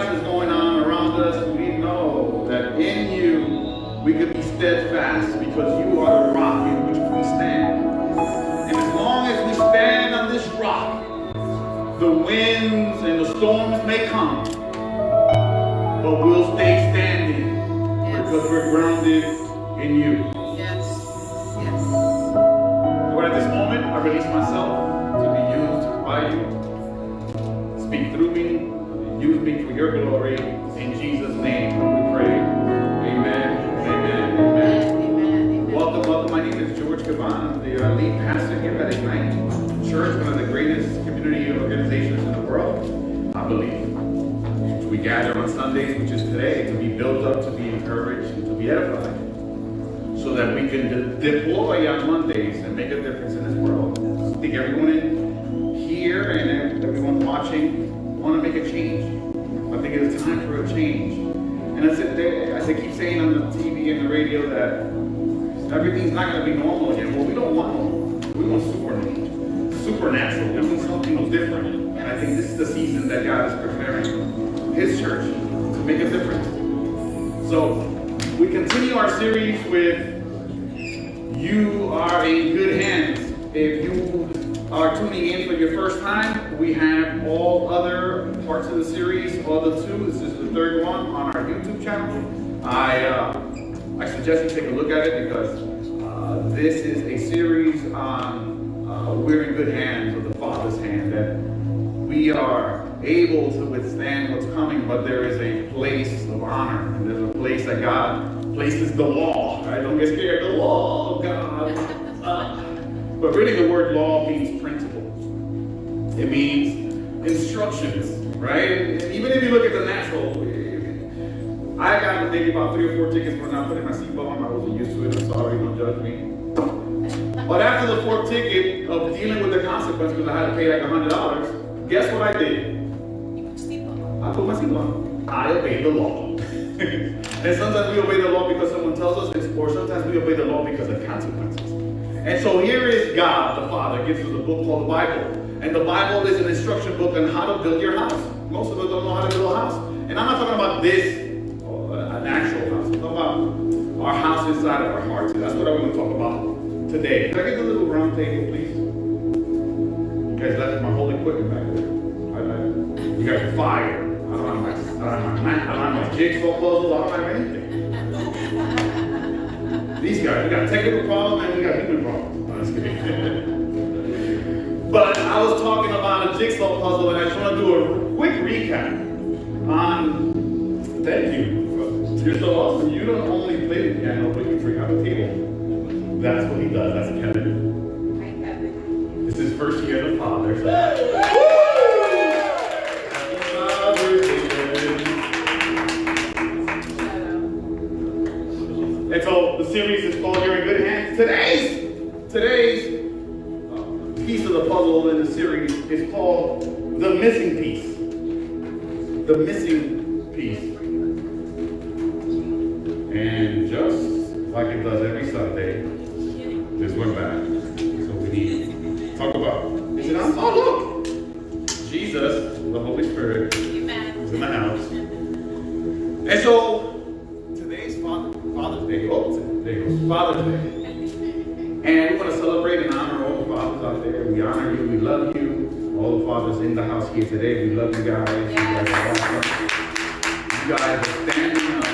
else is going on around us, we know that in you we could be steadfast because you are the rock in which we stand. And as long as we stand on this rock, the winds and the storms may come, but we'll stay standing because we're grounded in you. Yes. Yes. Lord, at this moment, I release myself to be used by you. Speak through me, and use me for your glory. In Jesus' name we pray. Amen. Amen. Amen. Amen. Welcome. My name is Jorge. I'm the lead pastor here at Ignite Church, one of the greatest community organizations in the world, I believe. We gather on Sundays, which is today, to be built up, to be encouraged, and to be edified, so that we can deploy on Mondays and make a difference in this world. I think everyone in here and everyone watching want to make a change. I think it's time for a change. And as I keep saying on the TV and the radio that everything's not going to be normal again. Well, we don't want normal. We want supernatural. We want something different. And I think this is the season that God is preparing His church to make a difference. So we continue our series with You Are in Good Hands. If you are tuning in for your first time, we have all other parts of the series, all the two. This is the third one on our YouTube channel. I suggest you take a look at it because this is a series on we're in good hands, with the Father's hand, that we are able to withstand what's coming, but there is a place of honor, and there's a place that God places the law. Right? Don't get scared. The law of God. But really, the word law means principle. It means instructions, right? And even if you look at the natural, I got maybe about 3 or 4 tickets for not putting my seatbelt on. I wasn't used to it. I'm sorry. Don't judge me. But after the 4th ticket of dealing with the consequence, because I had to pay like $100, guess what I did? I put my seatbelt on. I obeyed the law. And sometimes we obey the law because someone tells us, or sometimes we obey the law because of consequences. And so here is God, the Father, gives us a book called the Bible. And the Bible is an instruction book on how to build your house. Most of us don't know how to build a house. And I'm not talking about this, an actual house. I'm talking about our house inside of our hearts. And that's what I want to talk about today. Can I get the little round table, please? You guys left my whole equipment back there. You guys are fired. I don't have my jigsaw puzzle. I don't have anything. These guys, we got technical problems and we got human problems. No, just kidding. But I was talking about a jigsaw puzzle, and I just want to do a quick recap on. Thank you. You're so awesome. You don't only play the piano, but you bring out a table. That's what he does. That's Kevin. Hi, Kevin. This is first year of the Father. So. And so the series is called You're in Good Hands. Today's piece of the puzzle in the series is called The Missing Piece. The Missing Piece. And just like it does every Sunday, there's one back. So we need to talk about. Is it on? Oh, look! Jesus, the Holy Spirit, is in the house. And so Father's Day. Oh, there you go. Father's Day. And we want to celebrate and honor all the fathers out there. We honor you. We love you. All the fathers in the house here today. We love you guys. Yes. You guys are standing up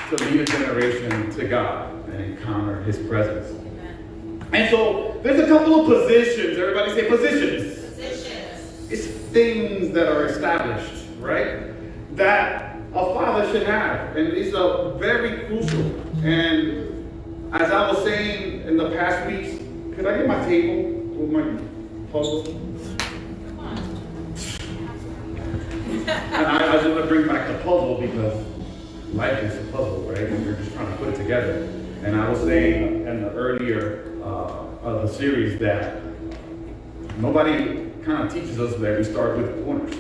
to lead a generation to God and encounter His presence. Amen. And so there's a couple of positions. Everybody say positions. Positions. It's things that are established, right? That a father should have, and these are very crucial. And as I was saying in the past weeks, could I get my table with my puzzle? Come on. And I just want to bring back the puzzle because life is a puzzle, right? And we're just trying to put it together. And I was saying in the earlier of the series that nobody kind of teaches us that we start with corners.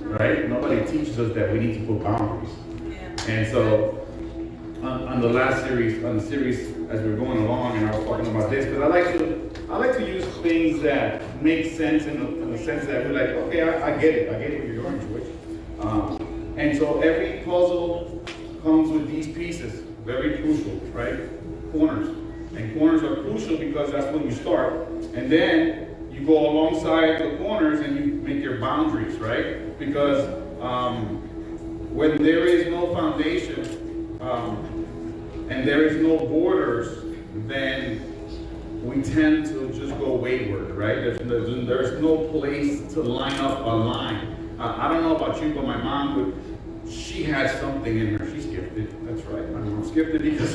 Right? Nobody teaches us that we need to put boundaries. Yeah. And so, on the series, as we're going along, and I was talking about this, because I like to use things that make sense in the sense that we're like, okay, I get it what you're going, George. And so every puzzle comes with these pieces, very crucial, right? Corners. And corners are crucial because that's when you start. And then you go alongside the corners and you make your boundaries, right? Because when there is no foundation and there is no borders, then we tend to just go wayward, right? There's no place to line up a line. I don't know about you, but my mom she has something in her. She's gifted. That's right. My mom's gifted because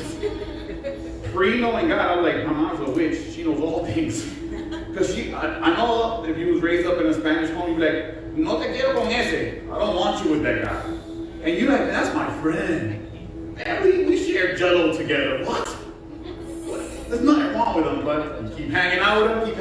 pre-knowing God, I was like, my mom's a witch. She knows all things. Because I know if you was raised up in a Spanish home, you'd be like, no te quiero con ese. I don't want you with that guy. And you're like, that's my friend. Man, we share Jell-O together. What? There's nothing wrong with them, but you keep hanging out with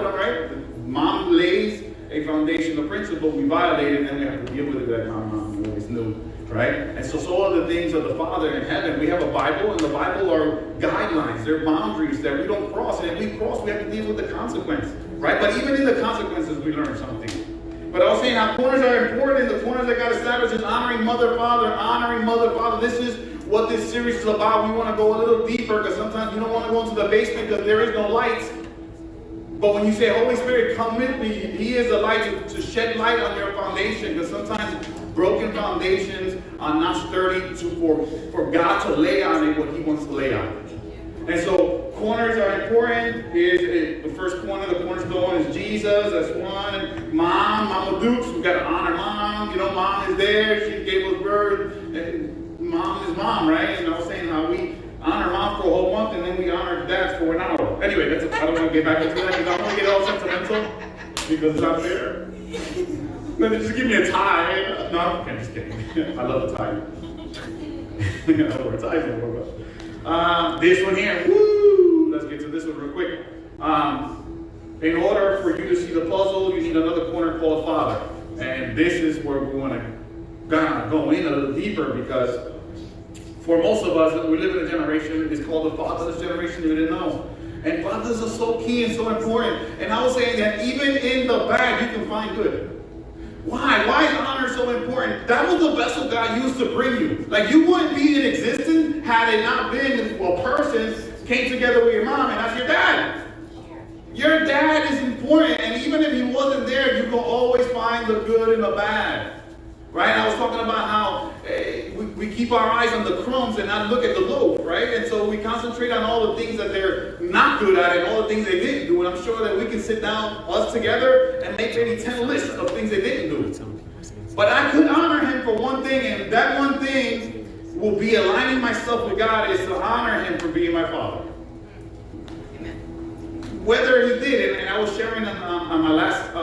them, right? Mom lays a foundation of principle, we violate it, and then we have to deal with it like mom always knew, right? And so are the things of the Father in heaven. We have a Bible, and the Bible are guidelines. They're boundaries that we don't cross, and if we cross, we have to deal with the consequence, right? But even in the consequences, we learn something. But I was saying how corners are important. The corners that got established is honoring mother, father. This is what this series is about. We want to go a little deeper because sometimes you don't want to go into the basement because there is no light. But when you say, Holy Spirit, come with me, He is the light to shed light on your foundation. Because sometimes broken foundations are not sturdy for God to lay on it what He wants to lay on it. And so corners are important. Here's the first corner, the cornerstone is Jesus. That's one. Mama Dukes, we got to honor Mom. You know, Mom is there. She gave us birth. And Mom is Mom, right? And I was saying how we honor Mom for a whole month and then we honor Dad for an hour. Anyway, I don't want to get back into that because I don't want to get all sentimental because it's not fair. Then just give me a tie. No, I'm just kidding. I love the tie. I don't know where ties anymore, but this one here. Woo! Let's get to this one real quick. In order for you to see the puzzle, you need another corner called Father. And this is where we want to go in a little deeper because for most of us, we live in a generation, it's called the fatherless generation, you didn't know. And fathers are so key and so important. And I was saying that even in the bad, you can find good. Why? Why is honor so important? That was the vessel God used to bring you. Like you wouldn't be in existence had it not been a person came together with your mom and that's your dad. Your dad is important. And even if he wasn't there, you can always find the good and the bad. Right? I was talking about how we keep our eyes on the crumbs and not look at the loaf, right? And so we concentrate on all the things that they're not good at and all the things they didn't do. And I'm sure that we can sit down, us together, and make maybe 10 lists of things they didn't do. But I could honor him for one thing, and that one thing will be aligning myself with God is to honor him for being my father. Whether he did, and I was sharing on my last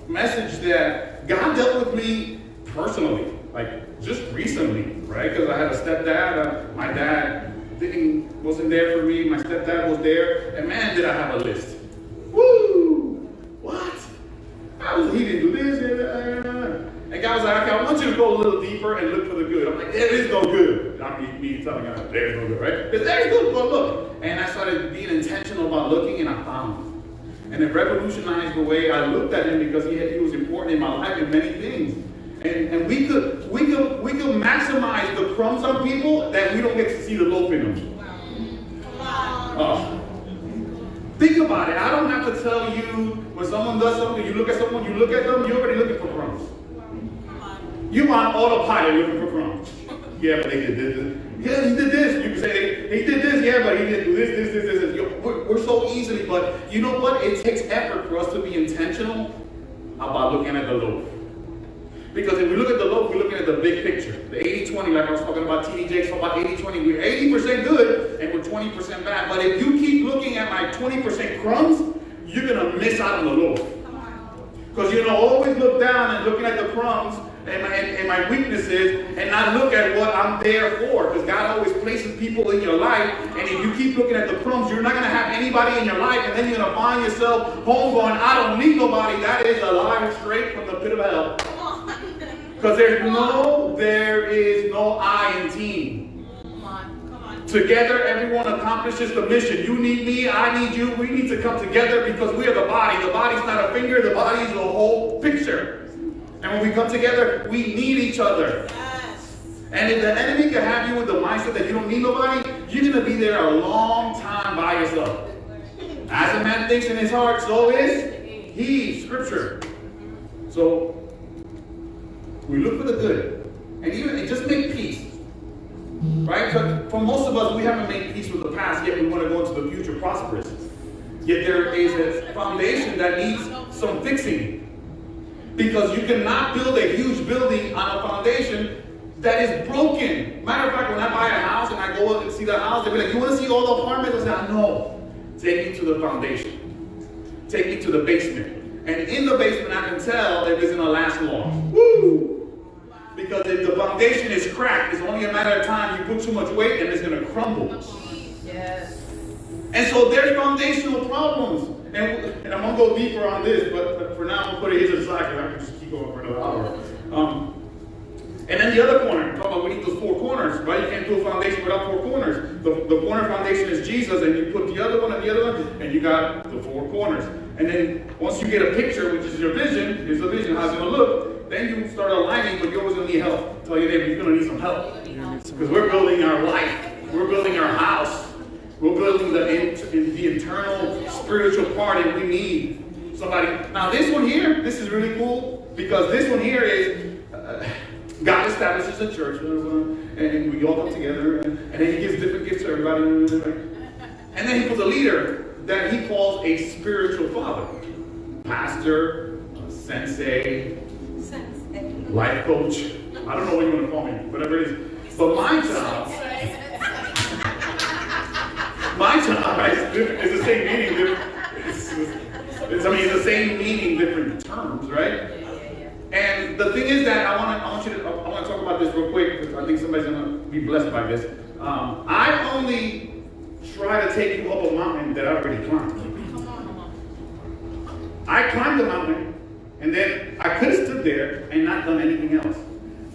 message that God dealt with me personally, like just recently, right? Because I had a stepdad. My dad wasn't there for me. My stepdad was there, and man, did I have a list. Woo! What? He didn't do this. And God was like, okay, I want you to go a little deeper and look for the good. I'm like, there is no good. I mean, me telling God, there is no good, right? But there is good. Go look. And I started being intentional about looking, and I found him. And it revolutionized the way I looked at him because he was important in my life in many things. And we could maximize the crumbs on people that we don't get to see the loaf in them. Think about it. I don't have to tell you when someone does something, you look at someone, you look at them, you're already looking for crumbs. You on autopilot looking for crumbs. Yeah, but they did this. Yeah, he did this. You can say he did this. Yeah, but he didn't do this. We're so easily, but you know what? It takes effort for us to be intentional about looking at the loaf. Because if we look at the loaf, we're looking at the big picture. The 80-20, like I was talking about, T.D. Jakes, about 80-20. We're 80% good and we're 20% bad. But if you keep looking at my 20% crumbs, you're going to miss out on the loaf. Because you're going to always look down and looking at the crumbs and my weaknesses and not look at what I'm there for. Because God always places people in your life. And if you keep looking at the crumbs, you're not going to have anybody in your life. And then you're going to find yourself home going, I don't need nobody. That is a lie straight from the pit of hell. Because there is no I in team. Come on. Together, everyone accomplishes the mission. You need me, I need you. We need to come together because we are the body. The body's not a finger, the body is a whole picture. And when we come together, we need each other. And if the enemy can have you with the mindset that you don't need nobody, you're going to be there a long time by yourself. As a man thinks in his heart, so is he. Scripture. So, we look for the good. And even just make peace. Right? For most of us, we haven't made peace with the past, yet we want to go into the future prosperous. Yet there is a foundation that needs some fixing. Because you cannot build a huge building on a foundation that is broken. Matter of fact, when I buy a house and I go and see the house, they'll be like, you want to see all the apartments? I say, no. Take me to the foundation. Take me to the basement. And in the basement, I can tell if it's going to last long. Woo! Because if the foundation is cracked, it's only a matter of time. You put too much weight and it's going to crumble. Yes. And so there's foundational problems. And I'm going to go deeper on this, but for now, I'm going to put it here to the side because I can just keep going for another hour. And then the other corner, talk about we need those four corners, right? You can't do a foundation without four corners. The corner foundation is Jesus, and you put the other one and the other one, and you got the four corners. And then once you get a picture, which is your vision, here's the vision, how it's going to look, then you start aligning, but you're always going to need help. Tell your neighbor, you're going to need some help. Because we're building our life. We're building our house. We're building the internal spiritual part, and we need somebody. Now this one here, this is really cool, because this one here is God establishes a church, and we all come together, and then he gives different gifts to everybody. And then he puts a leader that he calls a spiritual father. Pastor, sensei, life coach. I don't know what you want to call me, whatever it is. But my job, right, it's the same meaning. It's the same meaning, different terms, right? And the thing is that I want to talk about this real quick because I think somebody's going to be blessed by this. I only try to take you up a mountain that I already climbed. I climbed the mountain, and then I could have stood there and not done anything else.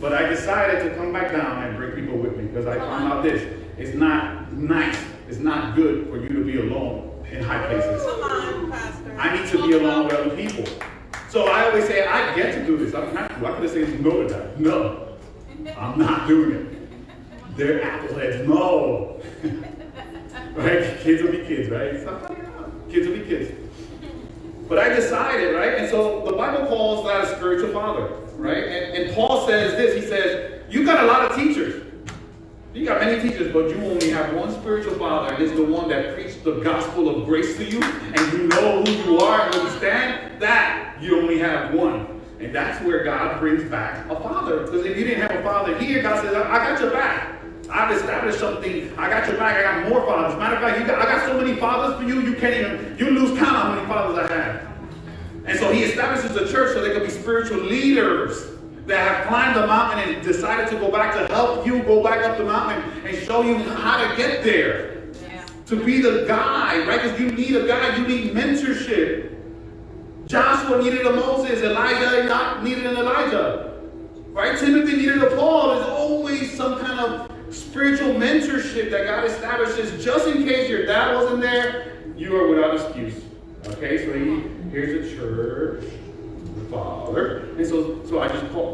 But I decided to come back down and bring people with me because I found out this. It's not nice. It's not good for you to be alone in high places. Come on, Pastor. I need to be alone with other people. So I always say, I get to do this. I don't have to. I could have said no to that. No. I'm not doing it. They're apple heads. No. Right? Kids will be kids, right? Kids will be kids. But I decided, right? And so the Bible calls that a spiritual father, right? And Paul says this. He says, you got a lot of teachers. You got many teachers, but you only have one spiritual father, and it's the one that preached the gospel of grace to you, and you know who you are and where you stand. That you only have one. And that's where God brings back a father. Because if you didn't have a father here, God says, I got your back. I've established something. I got your back. I got more fathers. Matter of fact, I got so many fathers for you, you lose count how many fathers I have. And so he establishes a church so there can be spiritual leaders that have climbed the mountain and decided to go back to help you go back up the mountain and show you how to get there. Yeah. To be the guy, right? Because you need a guy, you need mentorship. Joshua needed a Moses, Elijah needed an Elijah. Right? Timothy needed a Paul. There's always some kind of spiritual mentorship that God establishes just in case your dad wasn't there, you are without excuse. Okay, so here's a church. Father, and so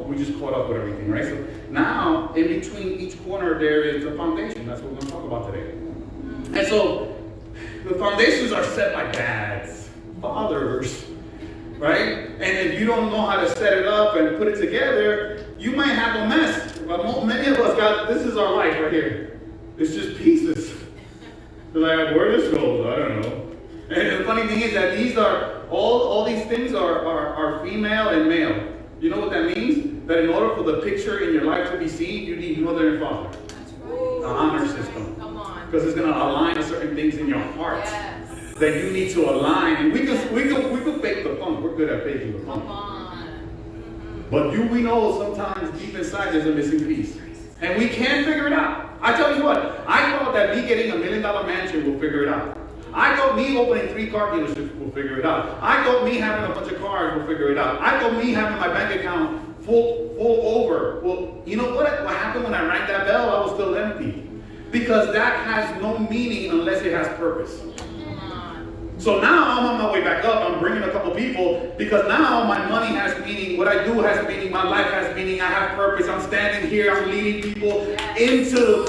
we just caught up with everything, right? So now, in between each corner, there is a foundation. That's what we're going to talk about today. And so, the foundations are set by dads, fathers, right? And if you don't know how to set it up and put it together, you might have a mess. But many of us this is our life right here. It's just pieces. They're like, where this goes, I don't know. And the funny thing is that these are all these things are female and male. You know what that means? That in order for the picture in your life to be seen, you need mother and father. That's right. The honor system. Come on. Because it's going to align to certain things in your heart. Yes. That you need to align. And we can fake the funk. We're good at faking the funk. Come on. But we know sometimes deep inside there's a missing piece. And we can't figure it out. I tell you what, I thought that me getting $1 million mansion will figure it out. I thought me opening 3 car dealerships will figure it out. I thought me having a bunch of cars will figure it out. I thought me having my bank account full over. Well, you know what happened when I rang that bell? I was still empty. Because that has no meaning unless it has purpose. So now I'm on my way back up. I'm bringing a couple people because now my money has meaning. What I do has meaning. My life has meaning. I have purpose. I'm standing here. I'm leading people into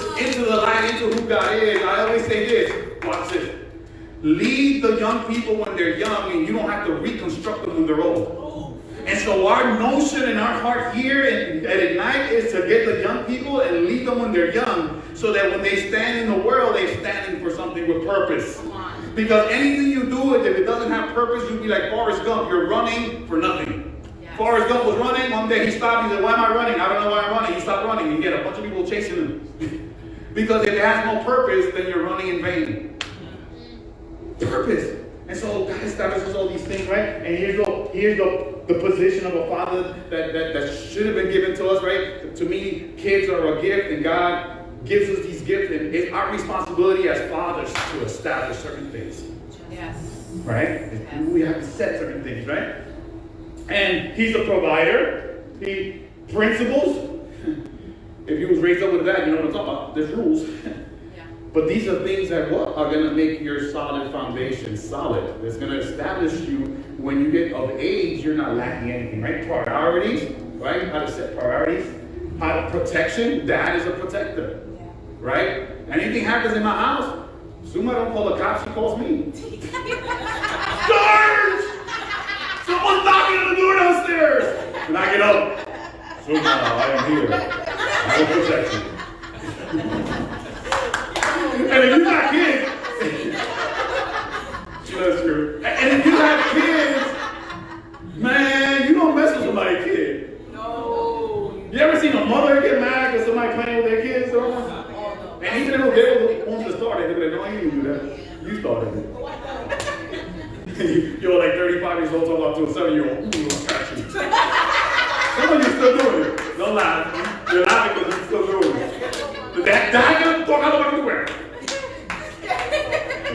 the light, into who God is. I always say this. Watch this. Lead the young people when they're young, and you don't have to reconstruct them when they're old. And so our notion and our heart here at Ignite is to get the young people and lead them when they're young, so that when they stand in the world, they're standing for something with purpose. Because anything you do, if it doesn't have purpose, you'll be like Forrest Gump. You're running for nothing. Yes. Forrest Gump was running. One day he stopped. He said, why am I running? I don't know why I'm running. He stopped running. And he had a bunch of people chasing him. Because if it has no purpose, then you're running in vain. Purpose. And so God establishes all these things, right? And here's the position of a father that should have been given to us, right? To me, kids are a gift, and God gives us these gifts, and it's our responsibility as fathers to establish certain things. Yes. Right? Yes. We have to set certain things, right? And he's a provider. He principles. If he was raised up with that, you know what I'm talking about. There's rules. Yeah. But these are things that are going to make your solid foundation solid. It's going to establish you when you get of age, you're not lacking anything, right? Priorities, right? How to set priorities. How to protection. Dad is a protector. Right? Anything happens in my house, Zuma don't call the cops, he calls me. Guards! Someone's knocking on the door downstairs! And I get up. Zuma, I am here. I will protect you. And if you got kids, that's true. And if you have kids, man, you don't mess with somebody's kid. No. You ever seen a mother get mad because somebody playing with their kids? And even if they were the ones that started, they'd be like, no, you didn't do that. You started it. You're like 35 years old talking to a 7-year-old. Ooh, I got you. Some of you still doing it. Don't laugh. You're laughing because you're still doing it. That gonna talk out everywhere.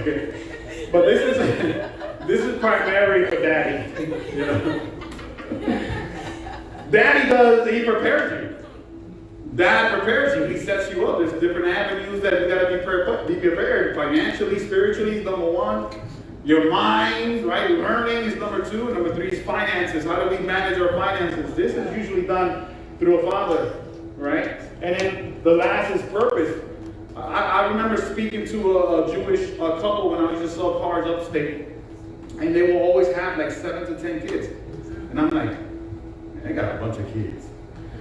Okay. But this is primary for daddy. You know? Daddy he prepares you. Dad prepares you. He sets you up. There's different avenues that you got to be prepared. Financially, spiritually is number one. Your mind, right? Learning is number two. Number three is finances. How do we manage our finances? This is usually done through a father, right? And then the last is purpose. I remember speaking to a Jewish couple when I used to sell cars upstate, and they will always have like 7 to 10 kids. And I'm like, man, they got a bunch of kids.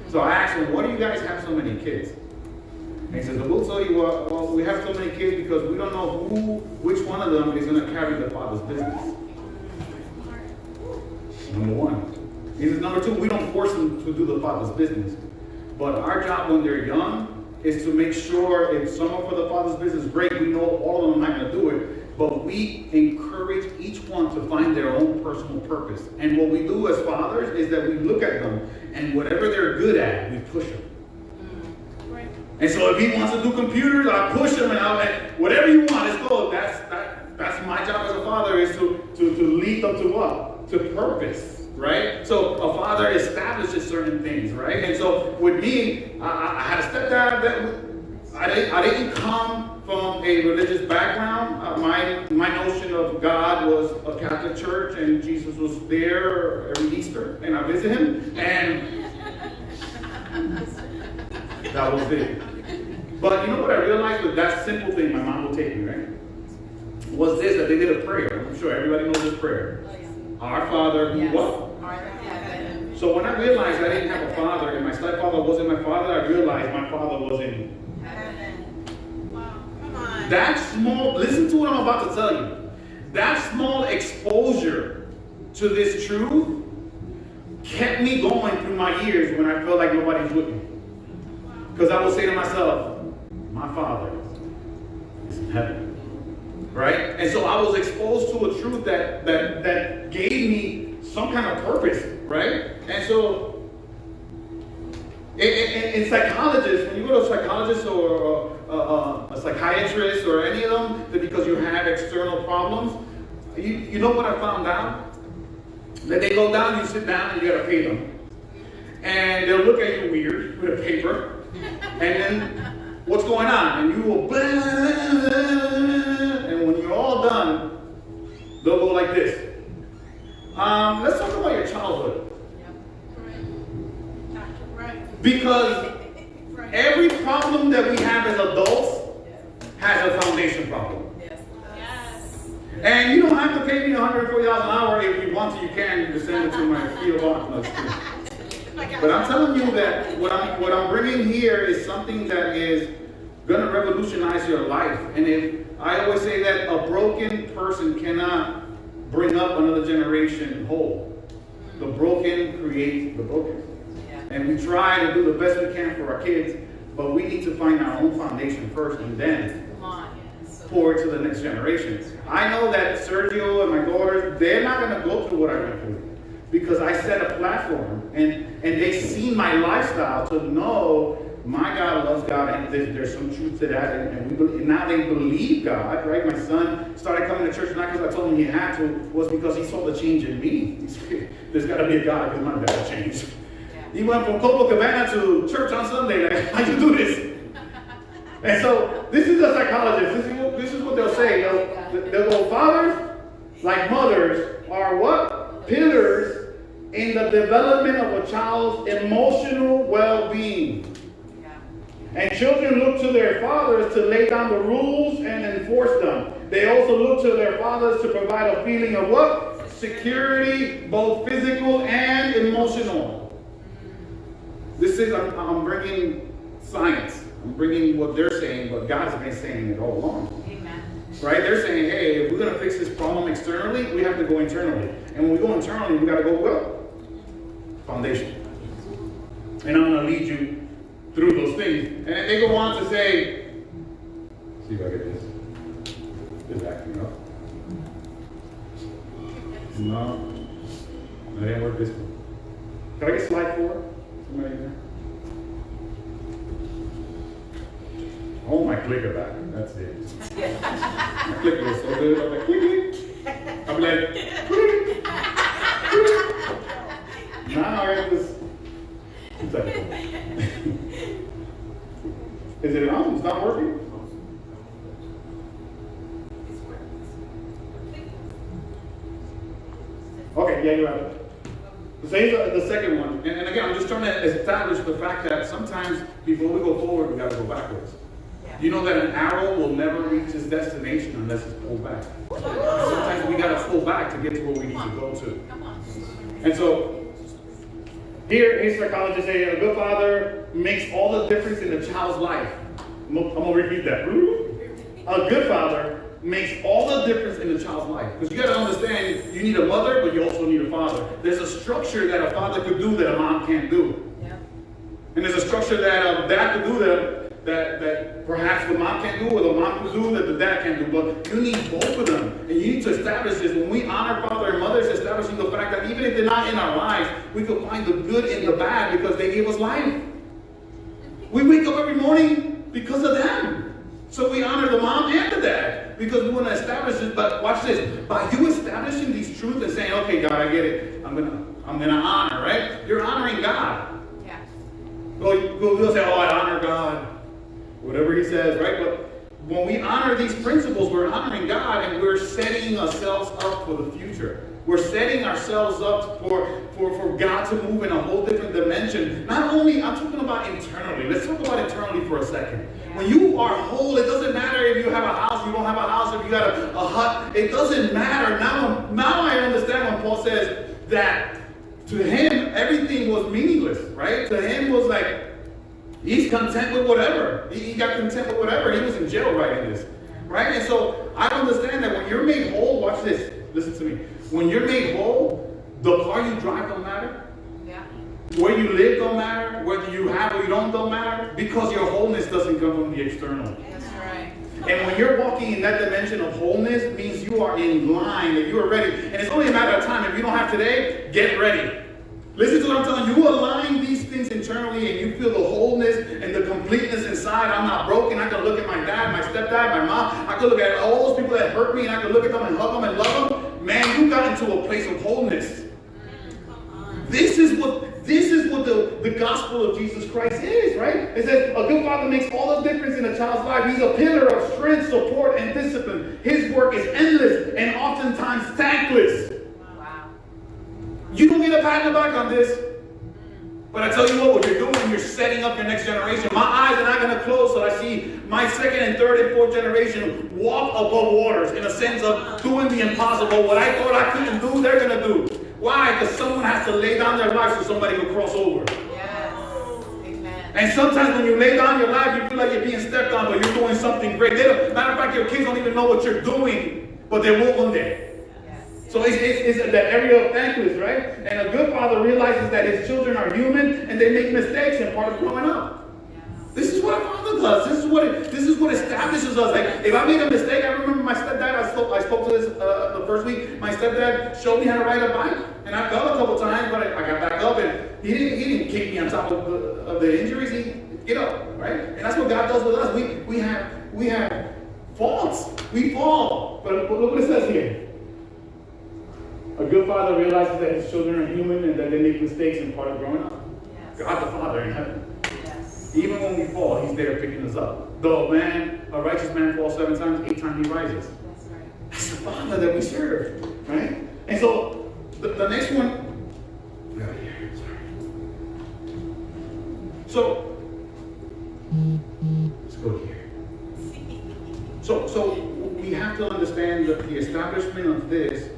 So I asked him, why do you guys have so many kids? And he says, we'll tell you what, well, we have so many kids because we don't know which one of them is going to carry the father's business. Number one. He says, number two, we don't force them to do the father's business. But our job when they're young is to make sure if someone for the father's business is great, we know all of them are not going to do it. But we encourage each one to find their own personal purpose. And what we do as fathers is that we look at them, and whatever they're good at, we push them. Right. And so if he wants to do computers, I push him, and whatever you want, let's go. That's my job as a father, is to lead them to what? To purpose, right? So a father establishes certain things, right? And so with me, I had a stepdad that I didn't come from a religious background. My notion of God was a Catholic church, and Jesus was there every Easter, and I visit him, and that was it. But you know what I realized with that simple thing my mom would take me, right? Was this, that they did a prayer. I'm sure everybody knows this prayer. Our Father, who what? So when I realized I didn't have a father, and my stepfather wasn't my father, I realized my father was in heaven. Wow. Come on. That small, listen to what I'm about to tell you. That small exposure to this truth kept me going through my years when I felt like nobody's with me. Because I would say to myself, my father is in heaven. Right? And so I was exposed to a truth that gave me some kind of purpose, right? And so in psychologists, when you go to a psychologist or a psychiatrist or any of them, that because you have external problems, you know what I found out? That they go down, you sit down, and you gotta pay them. And they'll look at you weird with a paper, and then what's going on? And you will, and when you're all done, they'll go like this. Let's talk about your childhood. Because every problem that we have as adults has a foundation problem. And you don't have to pay me $140 an hour. If you want to, you can. Just send it to my PO box. But I'm telling you that what I'm bringing here is something that is going to revolutionize your life. And I always say that a broken person cannot bring up another generation whole. The broken create the broken. And we try to do the best we can for our kids, but we need to find our own foundation first and then pour it to the next generation. I know that Sergio and my daughters, they're not going to go through what I went through because I set a platform and they've seen my lifestyle to know my God loves God, and there's some truth to that, and now they believe God, right? My son started coming to church not because I told him he had to, was because he saw the change in me. There's got to be a God because my dad changed. He went from Copacabana to church on Sunday. Like, how'd you do this? And so this is the psychologist. This is what they'll say. They'll go, fathers, like mothers, are what? Pillars in the development of a child's emotional well-being. And children look to their fathers to lay down the rules and enforce them. They also look to their fathers to provide a feeling of what? Security, both physical and emotional. This is, I'm bringing science. I'm bringing what they're saying, but God's been saying it all along. Amen. Right? They're saying, hey, if we're going to fix this problem externally, we have to go internally. And when we go internally, we got to go well. Foundation. And I'm going to lead you through those things. And they go on to say, see if I get this. It's acting up. No. That didn't work this one. Can I get slide 4? Somebody there? Oh, my clicker back. That's it. My clicker was so good. I'm like, click. I'm like, click. Now I have this. Is it on? It's not working? Okay, yeah, you have it. So here's the second one. And again, I'm just trying to establish the fact that sometimes before we go forward, we got to go backwards. Yeah. You know that an arrow will never reach its destination unless it's pulled back. Sometimes we got to pull back to get to where we need to go to. And so here psychologists say a good father makes all the difference in the child's life. I'm going to repeat that. A good father makes all the difference in the child's life. Because you got to understand, you need a mother, but you also need a father. There's a structure that a father could do that a mom can't do. Yeah. And there's a structure that a dad could do that perhaps the mom can't do, or the mom could do that the dad can't do. But you need both of them. And you need to establish this. When we honor father and mother, it's establishing the fact that even if they're not in our lives, we can find the good in the bad because they gave us life. We wake up every morning because of them. So we honor the mom and the dad because we want to establish this. But watch this. By you establishing these truths and saying, okay, God, I get it. I'm gonna honor, right? You're honoring God. Yeah. We'll say, oh, I honor God. Whatever he says, right? But when we honor these principles, we're honoring God and we're setting ourselves up for the future. We're setting ourselves up for God to move in a whole different dimension. Not only, I'm talking about internally. Let's talk about internally for a second. When you are whole, it doesn't matter if you have a house, you don't have a house, if you got a hut. It doesn't matter. Now I understand when Paul says that to him, everything was meaningless, right? To him was like, he's content with whatever. He got content with whatever. He was in jail writing this, right? And so I understand that when you're made whole, watch this. Listen to me. When you're made whole, the car you drive don't matter. Yeah. Where you live don't matter. Whether you have or you don't matter. Because your wholeness doesn't come from the external. That's right. And when you're walking in that dimension of wholeness, it means you are in line and you are ready. And it's only a matter of time. If you don't have today, get ready. Listen to what I'm telling you. You align these things internally and you feel the wholeness and the completeness inside. I'm not broken. I can look at my dad, my stepdad, my mom. I can look at all those people that hurt me and I can look at them and hug them and love them. Man, you got into a place of wholeness. This is what the gospel of Jesus Christ is, right? It says a good father makes all the difference in a child's life. He's a pillar of strength, support, and discipline. His work is endless and oftentimes thankless. Wow. You don't get a pat on the back on this. But I tell you what you're doing, you're setting up your next generation. My eyes are not going to close till I see my second and third and fourth generation walk above waters in a sense of doing the impossible. What I thought I couldn't do, they're going to do. Why? Because someone has to lay down their life so somebody will cross over. Yes. Amen. And sometimes when you lay down your life, you feel like you're being stepped on, but you're doing something great. Matter of fact, your kids don't even know what you're doing, but they will one day. So it's that area of thankless, right? And a good father realizes that his children are human and they make mistakes and part of growing up. This is what a father does. This is what establishes us. Like if I made a mistake, I remember my stepdad. I spoke to this the first week. My stepdad showed me how to ride a bike, and I fell a couple times, but I got back up, and he didn't kick me on top of the injuries. He get up, right? And that's what God does with us. We have faults. We fall, but look what it says here. A good father realizes that his children are human and that they make mistakes and part of growing up. Yes. God the Father in heaven. Yes. Even when we fall, he's there picking us up. Though a righteous man falls 7 times, 8 times he rises. That's right. That's the Father that we serve, right? And so the next one. So let's go here. So we have to understand that the establishment of this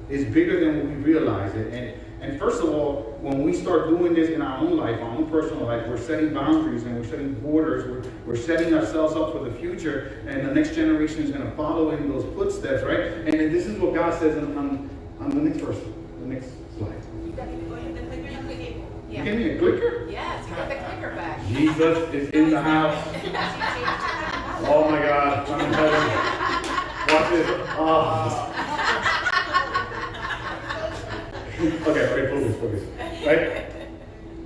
is bigger than what we realize it. And first of all, when we start doing this in our own life, our own personal life, we're setting boundaries and we're setting borders. We're setting ourselves up for the future, and the next generation is going to follow in those footsteps, right? And this is what God says on the next verse, the next slide. Yeah. Give me a clicker? Yes, get the clicker back. Jesus is in the house. Oh my God, I'm in heaven. Watch this. Oh. Okay, focus. Right?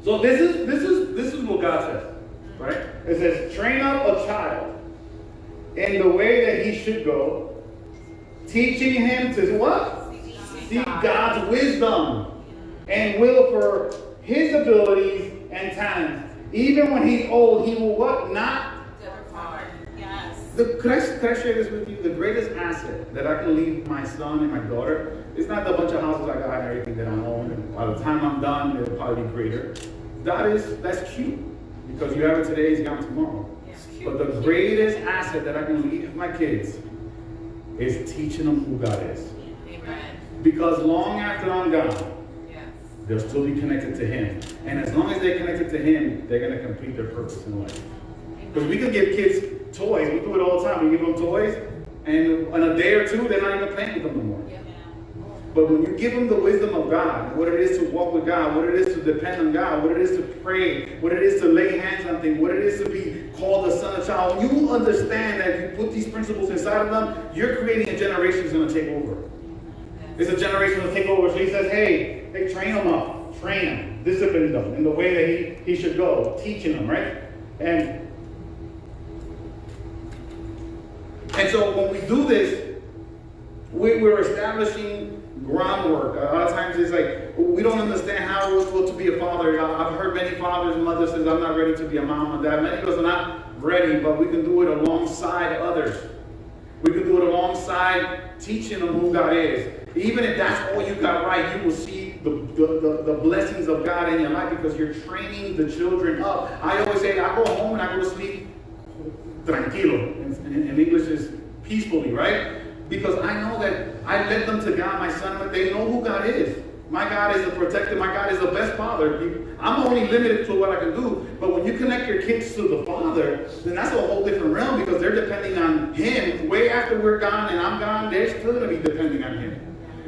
So this is what God says. Right? It says, train up a child in the way that he should go, teaching him to what? Seek God's wisdom and will for his abilities and talents. Even when he's old, he will what? Not depart. Yes. Could I share this with you? The greatest asset that I can leave my son and my daughter is not the bunch of houses I got and everything that I own. And by the time I'm done, it'll probably be greater. That's cute. Because you have it today, it's gone tomorrow. Yes. But the greatest asset that I can leave my kids is teaching them who God is. Amen. Because long after I'm gone, they'll still be connected to him. And as long as they're connected to him, they're going to complete their purpose in life. Because we can give kids toys. We do it all the time. We give them toys, and in a day or two, they're not even playing with them anymore. Yeah. But when you give them the wisdom of God, what it is to walk with God, what it is to depend on God, what it is to pray, what it is to lay hands on things, what it is to be called a son or child, when you understand that you put these principles inside of them, you're creating a generation that's going to take over. It's a generation that will take over. So he says, hey, train them up. Train them. Discipline them in the way that he should go. Teaching them, right? And so when we do this, we're establishing groundwork. A lot of times it's like, we don't understand how it's supposed to be a father. I've heard many fathers and mothers say, I'm not ready to be a mom or dad. Many of us are not ready, but we can do it alongside others. We can do it alongside teaching them who God is. Even if that's all you got right, you will see the blessings of God in your life because you're training the children up. I always say, I go home and I go to sleep tranquilo. In English is peacefully, right? Because I know that I led them to God, my son, but they know who God is. My God is the protector. My God is the best father. I'm only limited to what I can do. But when you connect your kids to the Father, then that's a whole different realm because they're depending on Him. Way after we're gone and I'm gone, they're still going to be depending on Him.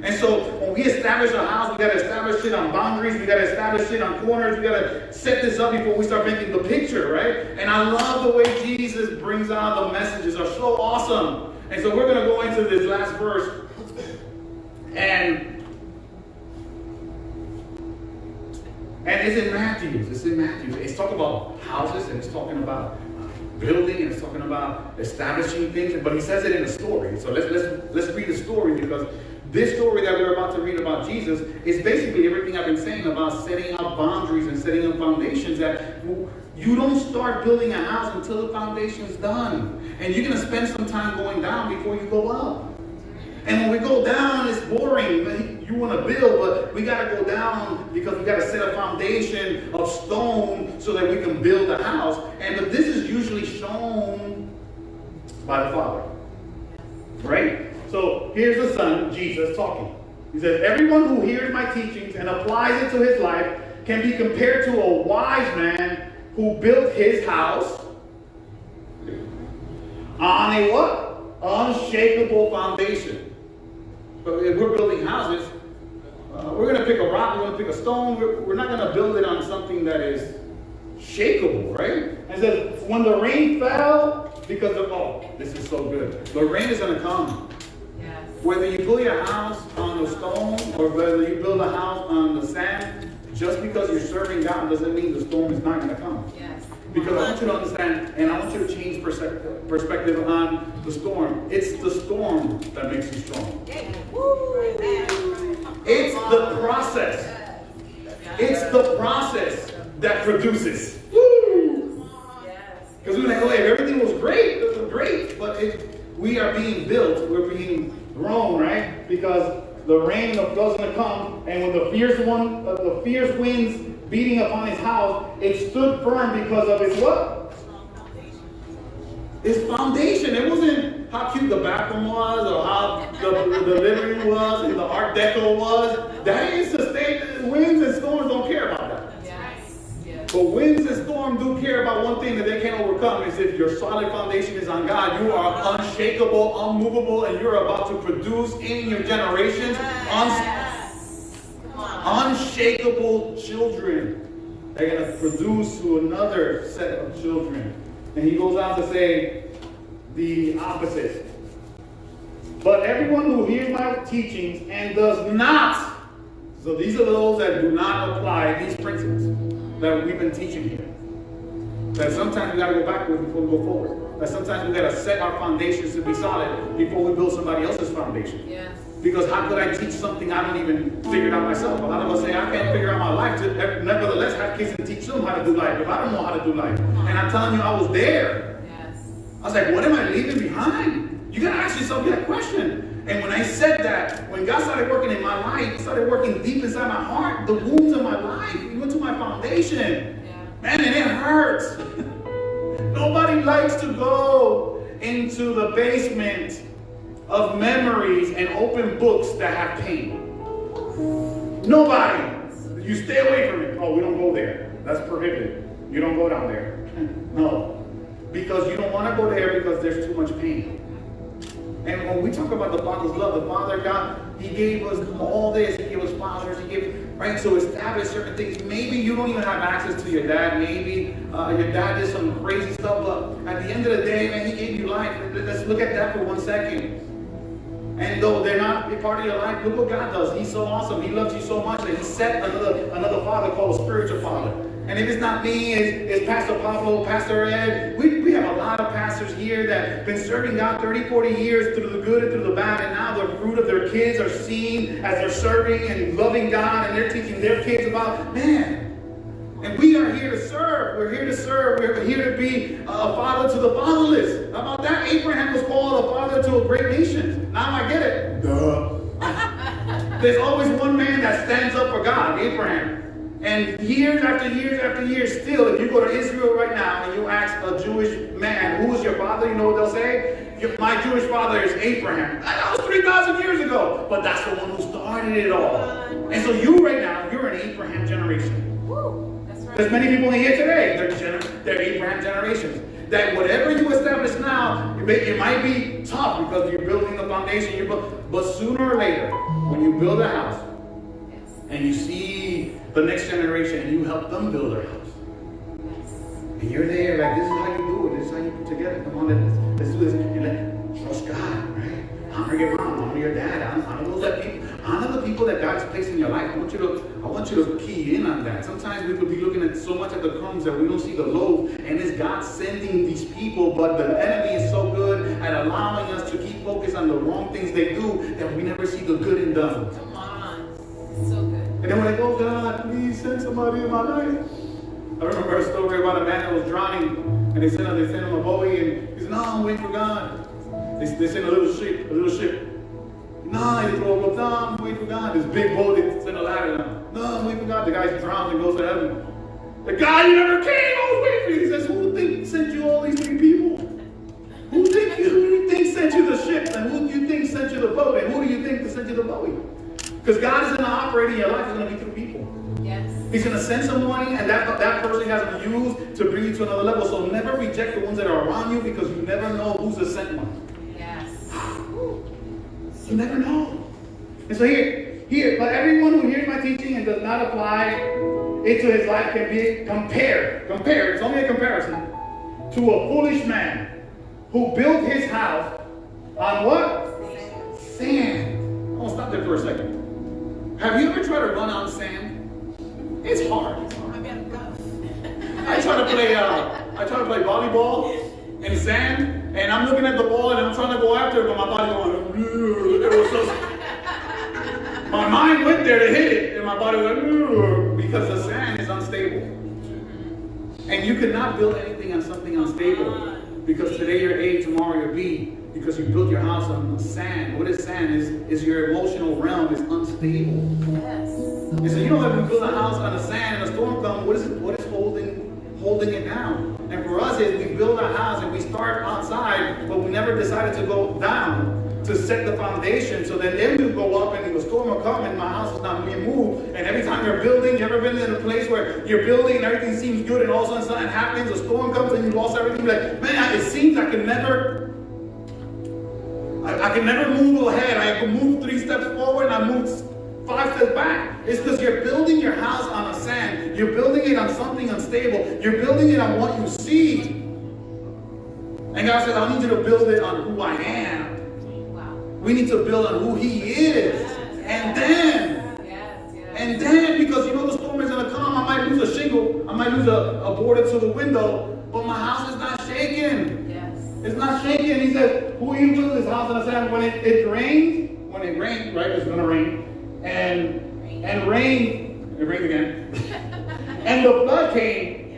And so when we establish a house, we got to establish it on boundaries. We got to establish it on corners. We got to set this up before we start making the picture, right? And I love the way Jesus brings out the messages. Are so awesome. And so we're going to go into this last verse. And it's in Matthew. It's talking about houses and it's talking about building and it's talking about establishing things. But he says it in a story. So let's read the story because this story that we're about to read about Jesus is basically everything I've been saying about setting up boundaries and setting up foundations, that you don't start building a house until the foundation's done. And you're going to spend some time going down before you go up. And when we go down, it's boring. You want to build, but we got to go down because we got to set a foundation of stone so that we can build a house. And but this is usually shown by the Father. Right? So here's the Son, Jesus, talking. He says, everyone who hears my teachings and applies it to his life can be compared to a wise man who built his house on a what? Unshakable foundation. But if we're building houses, we're going to pick a rock, we're going to pick a stone. We're not going to build it on something that is shakeable, right? And it says, when the rain fell, because of, oh, this is so good. The rain is going to come. Yes. Whether you build your house on the stone or whether you build a house on the sand, just because you're serving God doesn't mean the storm is not going to come. Yes. Because I want you to understand, and I want you to change perspective on the storm. It's the storm that makes you strong. It's the process. It's the process that produces. Because we're like, oh, if everything was great, it was great. But we are being built. We're being grown, right? Because the rain and the flood's going to come, and when the fierce winds beating upon his house, it stood firm because of his what? His foundation. It wasn't how cute the bathroom was or how the living room was and the Art Deco was. That ain't sustained. Winds and storms don't care about that. Yes. But winds and storms do care about one thing that they can't overcome, is if your solid foundation is on God, you are unshakable, unmovable, and you're about to produce in your generations unshakable children. They're going to produce to another set of children. And he goes on to say the opposite. But everyone who hears my teachings and does not, so these are those that do not apply these principles that we've been teaching here. That sometimes we got to go backwards before we go forward. That sometimes we got to set our foundations to be solid before we build somebody else's foundation. Yes. Because how could I teach something I don't even figure it out myself? A lot of us say, I can't figure out my life. Nevertheless, have kids and teach them how to do life. If I don't know how to do life. And I'm telling you, I was there. Yes. I was like, what am I leaving behind? You got to ask yourself that question. And when I said that, when God started working in my life, started working deep inside my heart, the wounds of my life, He went to my foundation. Yeah. Man, and it hurts. Nobody likes to go into the basement of memories and open books that have pain. Nobody. You stay away from it. Oh, we don't go there. That's prohibited. You don't go down there. No. Because you don't want to go there because there's too much pain. And when we talk about the Father's love, the Father God, He gave us all this. He gave us fathers. He gave, right? So establish certain things. Maybe you don't even have access to your dad. Maybe your dad did some crazy stuff. But at the end of the day, man, He gave you life. Let's look at that for 1 second. And though they're not a part of your life, look what God does. He's so awesome. He loves you so much that He set another father called a spiritual father. And if it's not me, it's Pastor Pablo, Pastor Ed. We have a lot of pastors here that have been serving God 30, 40 years through the good and through the bad. And now the fruit of their kids are seen as they're serving and loving God. And they're teaching their kids about, man. And we are here to serve. We're here to serve. We're here to be a father to the fatherless. How about that? Abraham was called a father to a great nation. Now I get it. Duh. There's always one man that stands up for God, Abraham. And years after years after years, still, if you go to Israel right now and you ask a Jewish man, who is your father? You know what they'll say? My Jewish father is Abraham. That was 3,000 years ago. But that's the one who started it all. And so you right now, you're an Abraham generation. Woo, that's right. There's many people in here today, they're Abraham generations. That whatever you establish now, it might be tough because you're building the foundation. But sooner or later, when you build a house, and you see the next generation and you help them build their house. And you're there, like, this is how you do it. This is how you put together. Come on, let's do this. You're like, trust God, right? Honor your mom, honor your dad, honor the people that God's placed in your life. I want you to key in on that. Sometimes we could be looking at so much at the crumbs that we don't see the loaf, and it's God sending these people, but the enemy is so good at allowing us to keep focused on the wrong things they do that we never see the good in them. Come on. It's so good. And then we're like, oh God, please send somebody in my life. I remember a story about a man that was drowning, and they sent him a buoy, and he said, no, I'm waiting for God. They sent a little ship. No, he throw up, no, I'm waiting for God. This big boat, they sent a ladder down. No, I'm waiting for God. The guy drowns and goes to heaven. The guy, you never came, I was waiting for you. He says, who do you think sent you all these three people? Who do you think sent you the ship? And who do you think sent you the boat? And who do you think sent you the buoy? Because God is going to operate in your life, it's going to be through people. Yes. He's going to send someone, and that person has to be used to bring you to another level. So never reject the ones that are around you, because you never know who's the sent one. Yes. You never know. And so here, but everyone who hears my teaching and does not apply it to his life can be compared. It's only a comparison to a foolish man who built his house on what? Sand. I'm gonna stop there for a second. Have you ever tried to run on sand? It's hard. I try to play volleyball in sand, and I'm looking at the ball and I'm trying to go after it, but my body going. It was so. My mind went there to hit it, and my body went because the sand is unstable, and you cannot build anything on something unstable. Because today you're A, tomorrow you're B. Because you built your house on sand. What is sand? Is your emotional realm is unstable. Yes. And so you know that we build a house on the sand and a storm comes, what is holding it down? And for us is we build a house and we start outside, but we never decided to go down to set the foundation. So then we go up and the storm will come and my house is not being moved. And every time you're building, you ever been in a place where you're building and everything seems good and all of a sudden something happens, a storm comes and you lost everything. You're like, man, it seems I can never move ahead. I can move 3 steps forward and I move 5 steps back. It's because you're building your house on a sand. You're building it on something unstable. You're building it on what you see. And God says, I need you to build it on who I am. Wow. We need to build on who He is. And then, because you know the storm is going to come, I might lose a shingle. I might lose a border to the window. But my house is not shaking. Yes. It's not shaking. He said, who He built his house on the sand when it rains, right? It's going to rain. And rain, it rained again. And the flood came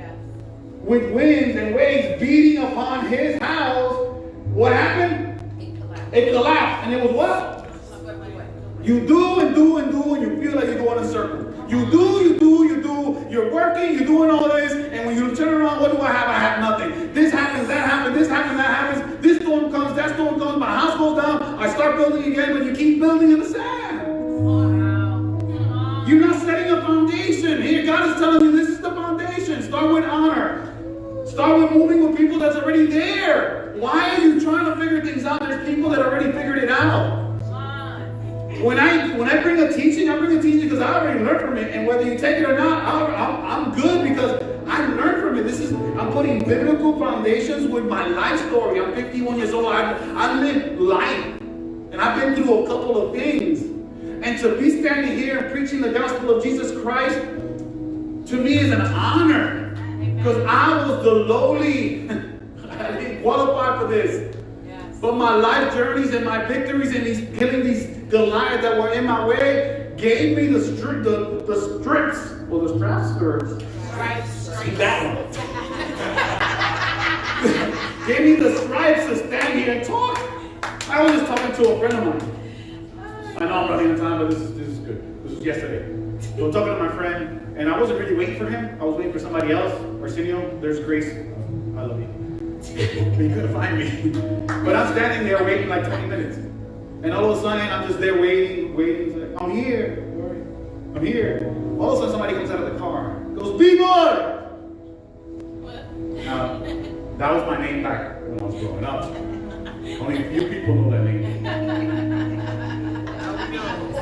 with winds and waves beating upon his house. What happened? It collapsed. And it was what? You do and do and do, and you feel like you're going in a circle. You do. You're working, you're doing all this, and when you turn around, what do I have? I have nothing. This happens, that happens, this happens, that happens. This storm comes, that storm comes, my house goes down. I start building again, but you keep building in the sand. Wow. You're not setting a foundation. Here, God is telling you this is the foundation. Start with honor. Start with moving with people that's already there. Why are you trying to figure things out? There's people that already figured it out. When I bring a teaching, I bring a teaching because I already learned from it. And whether you take it or not, I'm good because I learned from it. I'm putting biblical foundations with my life story. I'm 51 years old. I lived life. And I've been through a couple of things. And to be standing here and preaching the gospel of Jesus Christ, to me is an honor. Because I was the lowly. I didn't qualify for this. Yes. But my life journeys and my victories and killing these Goliath that were in my way gave me the strips. Well, the straps or that one. Gave me the stripes to stand here and talk. I was just talking to a friend of mine. I know I'm running out of time, but this is good. This was yesterday. So I'm talking to my friend, and I wasn't really waiting for him. I was waiting for somebody else. Arsenio, there's Grace. I love you. But you couldn't find me. But I'm standing there waiting like 20 minutes. And all of a sudden, I'm just there waiting. It's like, I'm here. I'm here. All of a sudden, somebody comes out of the car. Goes, B-boy! Now, that was my name back when I was growing up. Only a few people know that name.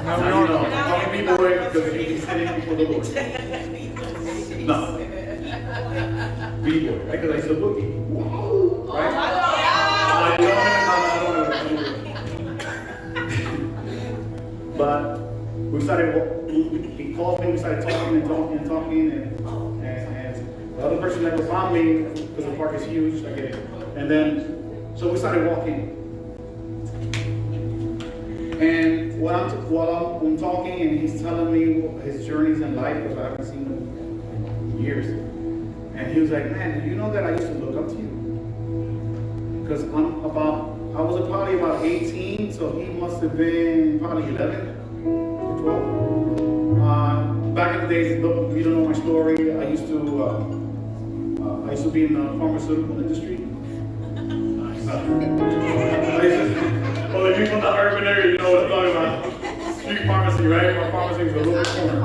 Now we don't know. Call me B-boy because he's sitting before the Lord. No. B-boy, right? Because I said boogie. Whoa! Right? But we started, he called me, we started talking, and the other person never found me because the park is huge, I get it. And then, so we started walking. And while I'm talking and he's telling me his journeys in life, because I haven't seen him in years. And he was like, man, do you know that I used to look up to you? Because I was probably about 18, so he must have been probably 11 or 12. Back in the days, if you don't know my story, I used to be in the pharmaceutical industry. Well, the people in the urban area, you know what I'm talking about. Street pharmacy, right? My pharmacy was a little corner.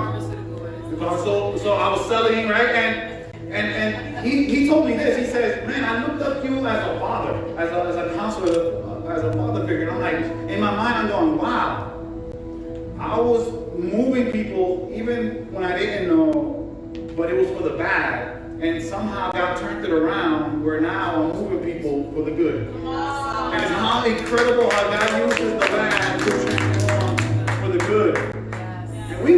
So I was selling, right? And he told me this. He says, man, I looked up to you as a father, as a counselor, as a father figure. And I'm like, in my mind, I'm going, wow. I was moving people even when I didn't know, but it was for the bad. And somehow God turned it around where now I'm moving people for the good. And it's how incredible how God uses the bad to transform for the good. And we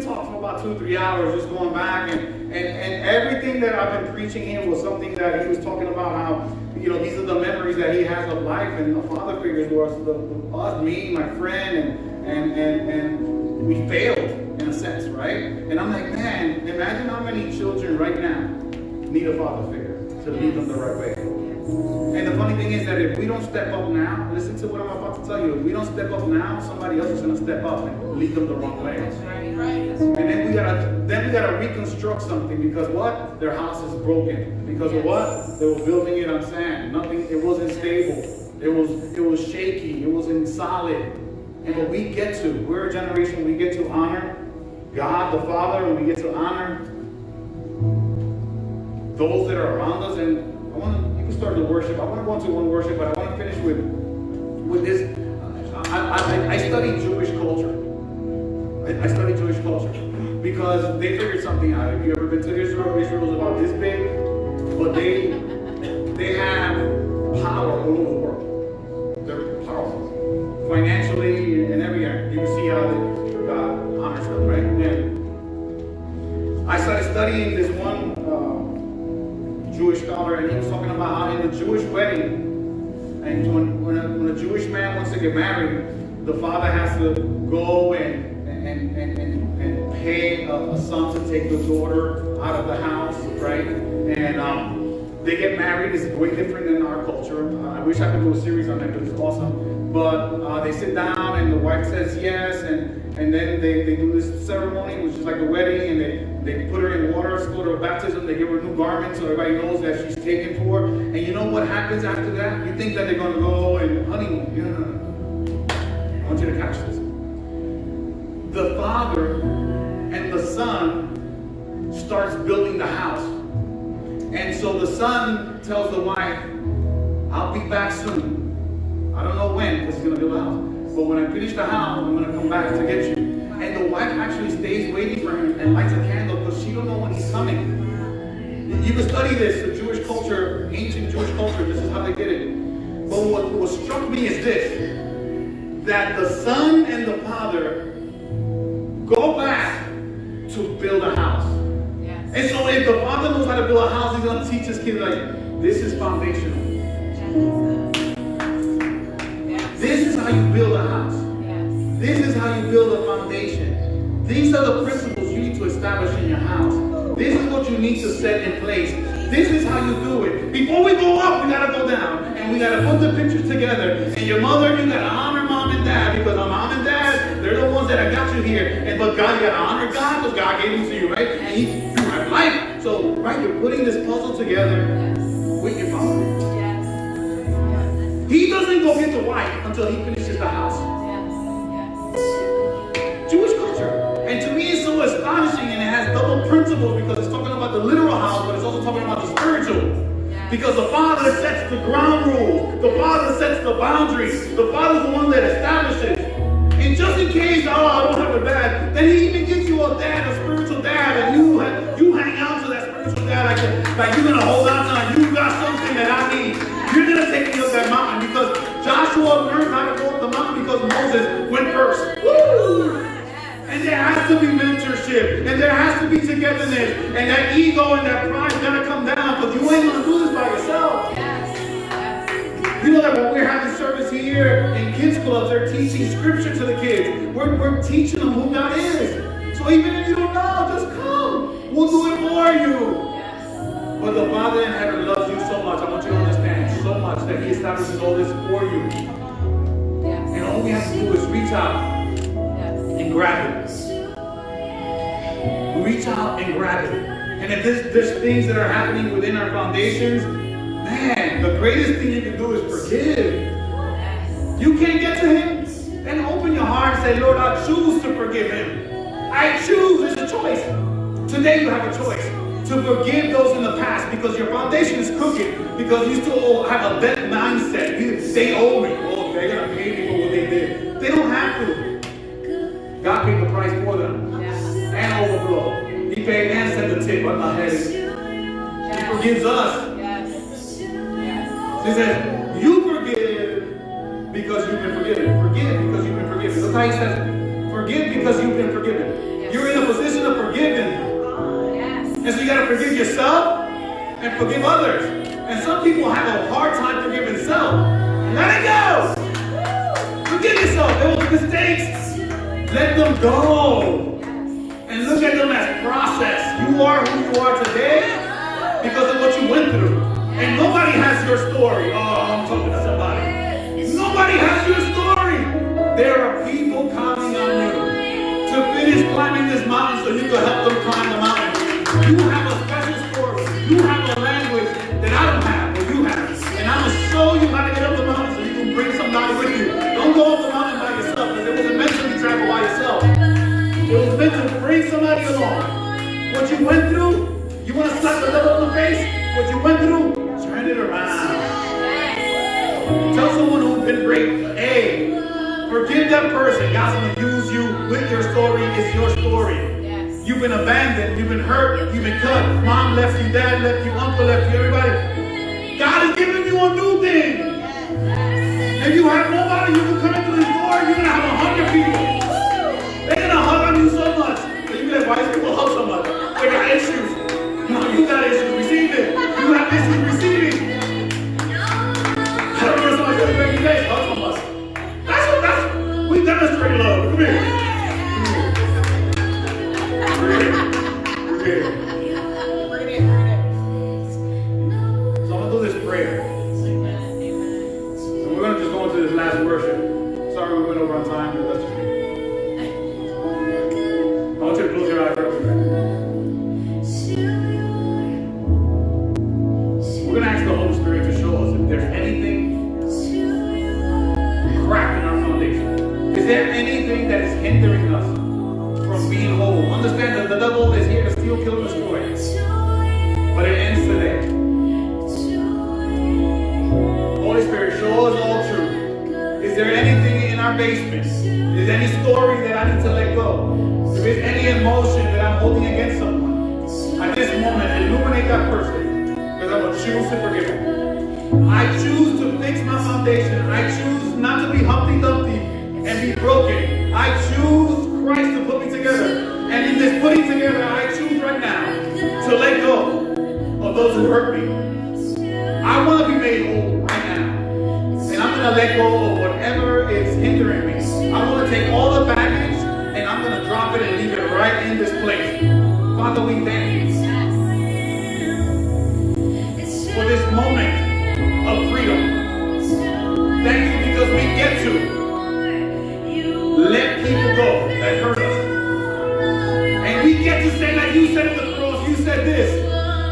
talked for about 2 or 3 hours just going back and everything that I've been preaching here was something that he was talking about how, you know, these are the memories that he has of life, and the father figures was us, me, my friend, and we failed in a sense, right? And I'm like, man, imagine how many children right now need a father figure to lead them the right way. And the funny thing is that if we don't step up now, listen to what I'm about to tell you, if we don't step up now, somebody else is going to step up and lead them the wrong way. And then we gotta reconstruct something, because what? Their house is broken. Because of what? They were building it on sand. Nothing, it wasn't stable. It was shaky. It wasn't solid. And what we get to, we're a generation, we get to honor God the Father, and we get to honor those that are around us. And you can start the worship. I want to go into one worship, but I want to finish with this. I study Jewish culture. I study Jewish culture because they figured something out. Have you ever been to Israel? Israel is about this big, but they have power all over the world. They're powerful financially and every area. You can see how God honors them, right? And I started studying this one Jewish scholar, and he was talking about how in the Jewish wedding, and when a Jewish man wants to get married, the father has to go and pay a sum to take the daughter out of the house, right? And they get married. It's way different than our culture. I wish I could do a series on that because it's awesome. But they sit down and the wife says yes, and then they do this ceremony, which is like a wedding, and they put her in water, go to her baptism, they give her new garments so everybody knows that she's taken for. And you know what happens after that? You think that they're going to go and honeymoon. No. I want you to catch this. The father and the son starts building the house. And so the son tells the wife, I'll be back soon. I don't know when, because he's going to build a house. But when I finish the house, I'm going to come back to get you. And the wife actually stays waiting for him and lights a candle because she don't know when he's coming. You can study this, the Jewish culture, ancient Jewish culture, this is how they did it. But what struck me is this, that the son and the father go back to build a house. Yes. And so if the father knows how to build a house, he's going to teach his kids, like, this is foundational. Yes. This is how you build a house. Yes. This is how you build a foundation. These are the principles you need to establish in your house. This is what you need to set in place. This is how you do it. Before we go up, we got to go down. And we got to put the pictures together. And your mother, you got to honor mom and dad, because mom and dad, they're the ones that have got you here. But God, you got to honor God, because God gave them to you, right? And you have life. So, right, you're putting this puzzle together with your father. Yes. He doesn't go get the wife until he finishes the house. Yes. Jewish culture. And to me, it's so astonishing, and it has double principles, because it's talking about the literal house, but it's also talking about the spiritual. Because the father sets the ground rules. The father sets the boundaries. The father's the one that establishes. And just in case, I don't have a dad, then he even gives you a dad, a spiritual dad, and you hang on to that spiritual dad like you're going to hold on to, you got something that I need. You're going to take me up that mountain, because Joshua learned how to go up the mountain because Moses went first. Woo! And there has to be mentorship, and there has to be togetherness, and that ego and that pride got to come down, because you ain't going to do this by yourself. Yes. You know that when we're having service here in kids clubs, they're teaching scripture to the kids. We're teaching them who God is. So even if you don't know, just come. We'll do it for you. But the Father in heaven loves you so much. I want you to understand so much that He establishes all this for you. And all we have to do is reach out and grab it. Reach out and grab it. And if there's things that are happening within our foundations, man, the greatest thing you can do is forgive. You can't get to Him? Then open your heart and say, Lord, I choose to forgive him. I choose. It's a choice. Today you have a choice to forgive those in the past because your foundation is crooked, because you still have a debt mindset. They owe me. Oh, they're going to pay me for what they did. They don't have to. God paid the price for them. And overflow. He paid and sent the tip ahead. He forgives us. He says, you forgive because you've been forgiven. Forgive because you've been forgiven. Look how he says, forgive because you've been forgiven. You're in a position of forgiving. And so you got to forgive yourself and forgive others. And some people have a hard time forgiving self. Let it go. Forgive yourself. There were mistakes. Let them go. And look at them as process. You are who you are today because of what you went through. And nobody has your story. Oh, I'm talking to somebody. Nobody has your story. There are people counting on you to finish climbing this mountain so you can help them climb the mountain. You have a special story. You have a language that I don't have, or you have. And I'm going to show you how to get up the mountain so you can bring somebody with you. Don't go up the mountain by yourself, because it wasn't meant to be traveled by yourself. It was meant to bring somebody along. What you went through, you want to slap the devil in the face? What you went through, turn it around. Tell someone who's been great, hey, forgive that person. God's going to use you with your story. It's your story. You've been abandoned. You've been hurt. You've been cut. Mom left you. Dad left you. Uncle left you. Everybody. God is giving you a new thing. If you have nobody, you can come into this door. You're going to have 100 people. They're going to hug on you so much. But you're like, why do people hug so much? They got issues. No, you got issues. Receive it. You have issues receiving. Tell the person I said, baby, guys, hug someone. That's we demonstrate love. Come here. So I'm going to do this prayer. And we're going to just go into this last worship. Sorry we went over on time, but that's just me. I want you to close your eyes real quick. We're going to ask the Holy Spirit to show us if there's anything cracked in our foundation. Is there anything that is hindering us from being whole? Understand that the devil is here to steal, kill, and destroy. But it ends today. Holy Spirit, show us all truth. Is there anything in our basement? Is there any story that I need to let go? If there's any emotion that I'm holding against someone, at this moment, illuminate that person. Because I'm going to choose to forgive them. I choose to fix my foundation. I choose not to be Humpty Dumpty and be broken. I choose Christ to put me together. And in this putting together, I choose right now to let go of those who hurt me. I want to be made whole right now. And I'm going to let go of whatever is hindering me. I want to take all the baggage and I'm going to drop it and leave it right in this place. Father, we thank you for this moment of freedom. Thank you because we get to let people go that hurt us. And we get to say, like you said on the cross, you said this,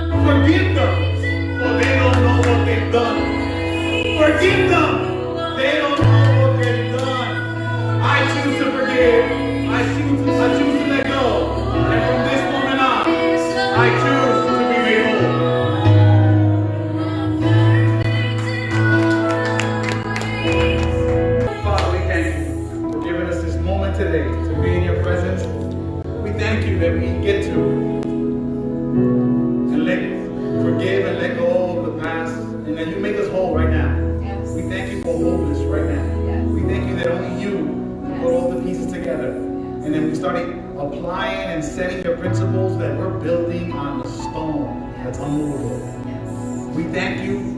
forgive them, for they don't know what they've done. Forgive them, they don't know what they've done. I choose to forgive. I choose to let go. And from this moment on, I choose to be made whole. Father, we thank you for giving us this moment today to be in your presence. We thank you that we get to forgive and let go of the past, and that you make us whole right now. Yes. We thank you for wholeness right now. Yes. We thank you that only you put all the pieces together. Yes. And then we started applying and setting the principles that we're building on the stone that's unmovable. Yes. We thank you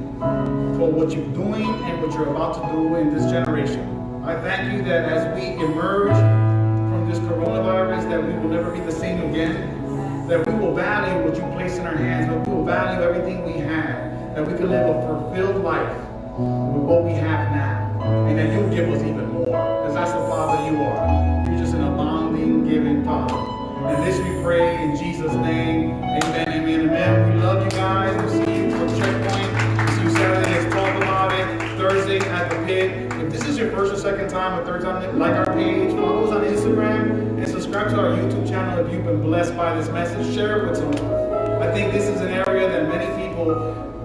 for what you're doing and what you're about to do in this generation. I thank you that as we emerge from this coronavirus, that we will never be the same again, that we will value what you place in our hands, that we will value everything we have, that we can live a fulfilled life with what we have now, and that you'll give us even more, because that's the Father you are. You're just an abounding, giving Father. And this we pray in Jesus' name. Amen, amen, amen. We love you guys. We'll see you for Checkpoint. See you Saturday. Let's talk about it. Thursday at the pit. If this is your first or second time or third time, like our page, follow us on Instagram, and subscribe to our YouTube channel if you've been blessed by this message. Share it with someone. I think this is an area that many people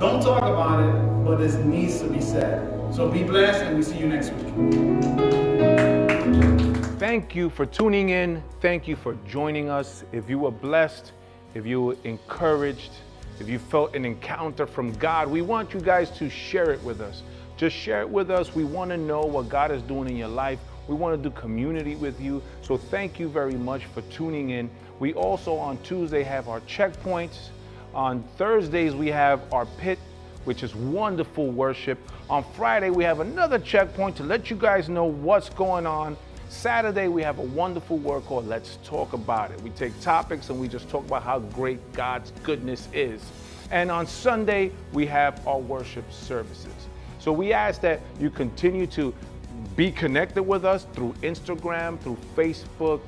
don't talk about it, but it needs to be said. So be blessed, and we see you next week. Thank you for tuning in. Thank you for joining us. If you were blessed, if you were encouraged, if you felt an encounter from God, we want you guys to share it with us. Just share it with us. We want to know what God is doing in your life. We want to do community with you. So thank you very much for tuning in. We also on Tuesday have our checkpoints. On Thursdays, we have our pit, which is wonderful worship. On Friday, we have another checkpoint to let you guys know what's going on. Saturday, we have a wonderful word called Let's Talk About It. We take topics and we just talk about how great God's goodness is. And on Sunday, we have our worship services. So we ask that you continue to be connected with us through Instagram, through Facebook,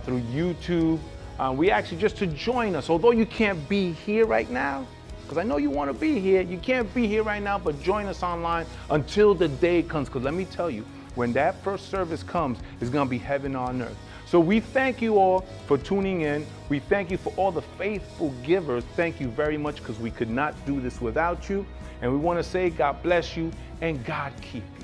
through YouTube. We ask you just to join us. Although you can't be here right now, because I know you want to be here, you can't be here right now, but join us online until the day comes. Because let me tell you, when that first service comes, it's going to be heaven on earth. So we thank you all for tuning in. We thank you for all the faithful givers. Thank you very much, because we could not do this without you. And we want to say God bless you and God keep you.